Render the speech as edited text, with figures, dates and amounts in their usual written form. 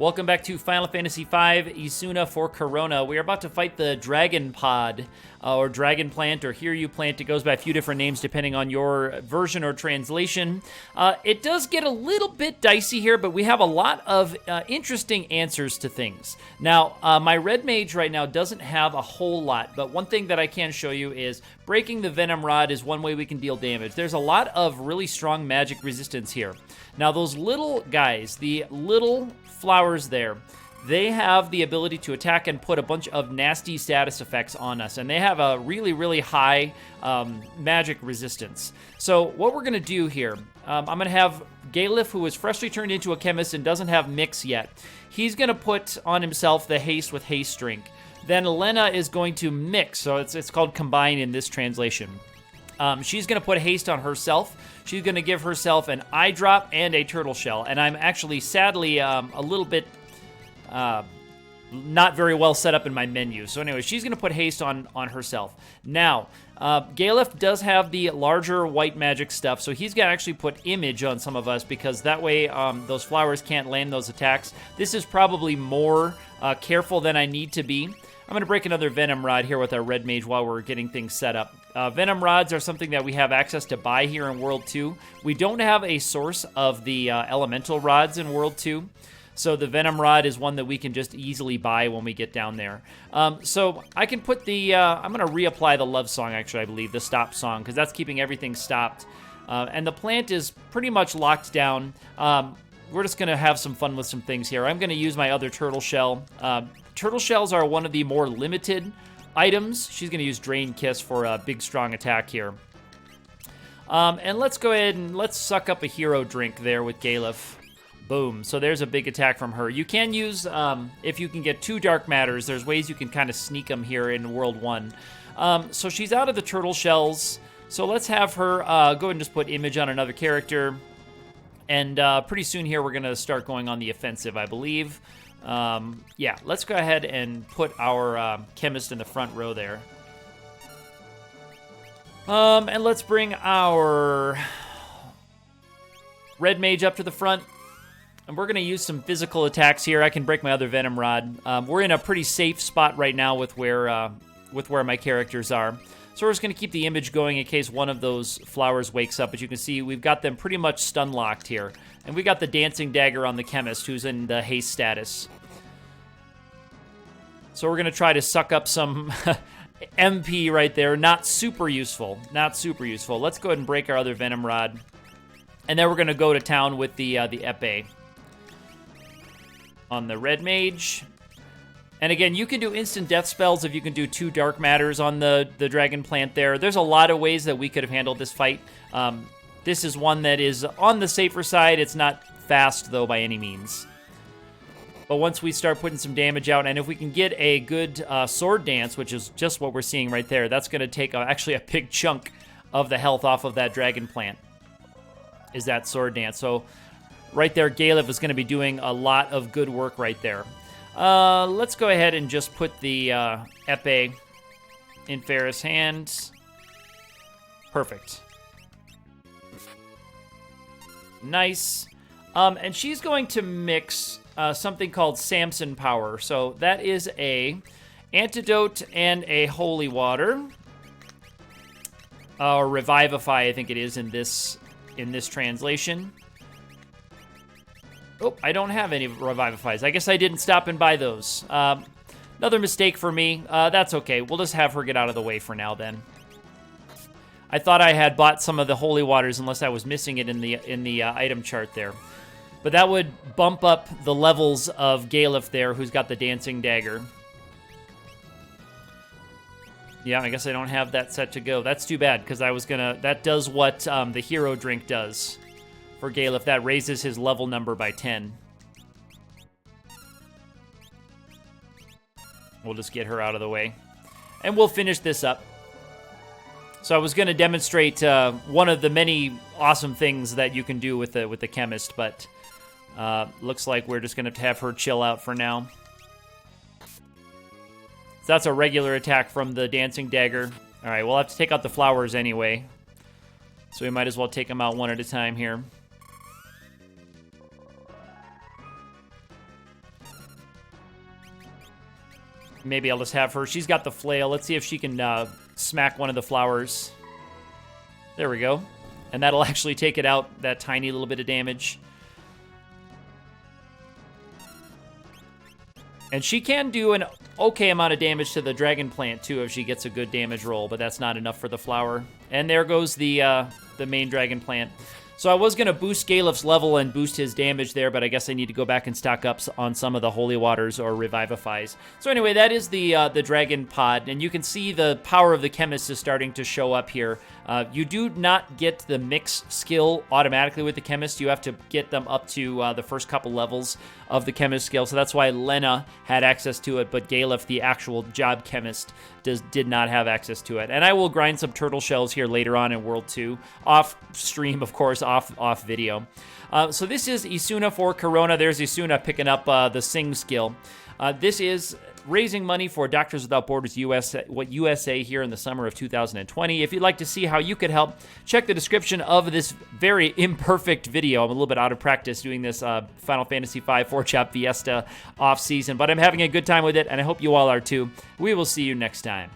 Welcome back to Final Fantasy V Isuna for Corona. We are about to fight the Dragon Pod, or Dragon Plant, or Hiryu Plant. It goes by a few different names depending on your version or translation. It does get a little bit dicey here, but we have a lot of interesting answers to things. Now, my Red Mage right now doesn't have a whole lot, but one thing that I can show you is breaking the Venom Rod is one way we can deal damage. There's a lot of really strong magic resistance here. Now, those little guys, the little flowers there, they have the ability to attack and put a bunch of nasty status effects on us, and they have a really, really high magic resistance. So what we're going to do here, I'm going to have Galif, who is freshly turned into a chemist and doesn't have Mix yet. He's going to put on himself the Haste with Haste drink. Then Elena is going to mix, so it's called Combine in this translation. She's going to put Haste on herself. She's going to give herself an eye drop and a turtle shell. And I'm actually, sadly, a little bit not very well set up in my menu. So anyway, she's going to put Haste on herself. Now, Galif does have the larger white magic stuff, so he's going to actually put Image on some of us, because that way those flowers can't land those attacks. This is probably more careful than I need to be. I'm going to break another Venom Rod here with our Red Mage while we're getting things set up. Venom Rods are something that we have access to buy here in World 2. We don't have a source of the Elemental Rods in World 2, so the Venom Rod is one that we can just easily buy when we get down there. So I can put the... I'm going to reapply the Love Song, actually, I believe, the Stop Song, because that's keeping everything stopped. And the plant is pretty much locked down. We're just going to have some fun with some things here. I'm going to use my other Turtle Shell. Turtle Shells are one of the more limited items. She's going to use Drain Kiss for a big, strong attack here. And let's go ahead and let's suck up a hero drink there with Galif. Boom. So there's a big attack from her. You can use, if you can get 2 Dark Matters, there's ways you can kind of sneak them here in World 1. So she's out of the Turtle Shells. So let's have her go ahead and just put Image on another character. And pretty soon here, we're going to start going on the offensive, I believe. Yeah, let's go ahead and put our chemist in the front row there. And let's bring our Red Mage up to the front. And we're going to use some physical attacks here. I can break my other Venom Rod. We're in a pretty safe spot right now with where my characters are. So we're just going to keep the Image going in case one of those flowers wakes up. As you can see, we've got them pretty much stun-locked here. And we got the Dancing Dagger on the Chemist, who's in the haste status. So we're going to try to suck up some MP right there. Not super useful. Not super useful. Let's go ahead and break our other Venom Rod. And then we're going to go to town with the Epee on the Red Mage. And again, you can do instant death spells if you can do 2 Dark Matters on the Dragon Plant there. There's a lot of ways that we could have handled this fight. This is one that is on the safer side. It's not fast, though, by any means. But once we start putting some damage out, and if we can get a good Sword Dance, which is just what we're seeing right there, that's going to take actually a big chunk of the health off of that Dragon Plant, is that Sword Dance. So right there, Galif is going to be doing a lot of good work right there. Let's go ahead and just put the Epee in Farah's hands. Perfect. Nice. And she's going to mix something called Samson Power. So that is a Antidote and a Holy Water. Or Revivify, I think it is in this translation. Oh, I don't have any Revivifies. I guess I didn't stop and buy those. Another mistake for me. That's okay. We'll just have her get out of the way for now then. I thought I had bought some of the Holy Waters unless I was missing it in the item chart there. But that would bump up the levels of Galif there, who's got the Dancing Dagger. Yeah, I guess I don't have that set to go. That's too bad, because I was gonna... That does what the hero drink does for Galif. That raises his level number by 10. We'll just get her out of the way. And we'll finish this up. So I was going to demonstrate one of the many awesome things that you can do with the Chemist, but looks like we're just going to have her chill out for now. So that's a regular attack from the Dancing Dagger. All right, we'll have to take out the flowers anyway. So we might as well take them out one at a time here. Maybe I'll just have her. She's got the flail. Let's see if she can smack one of the flowers. There we go. And that'll actually take it out, that tiny little bit of damage. And she can do an okay amount of damage to the dragon plant, too, if she gets a good damage roll, but that's not enough for the flower. And there goes the main dragon plant. So I was going to boost Galef's level and boost his damage there, but I guess I need to go back and stock up on some of the Holy Waters or Revivifies. So anyway, that is the Dragon Pod, and you can see the power of the Chemist is starting to show up here. You do not get the mix skill automatically with the Chemist. You have to get them up to the first couple levels of the Chemist skill, so that's why Lena had access to it, but Galef, the actual job Chemist, did not have access to it. And I will grind some turtle shells here later on in World 2, off stream, of course, off video. So this is Isuna for Corona. There's Isuna picking up the Sing skill. This is raising money for Doctors Without Borders USA here in the summer of 2020. If you'd like to see how you could help, check the description of this very imperfect video. I'm a little bit out of practice doing this Final Fantasy V 4-Chop Fiesta off-season, but I'm having a good time with it, and I hope you all are too. We will see you next time.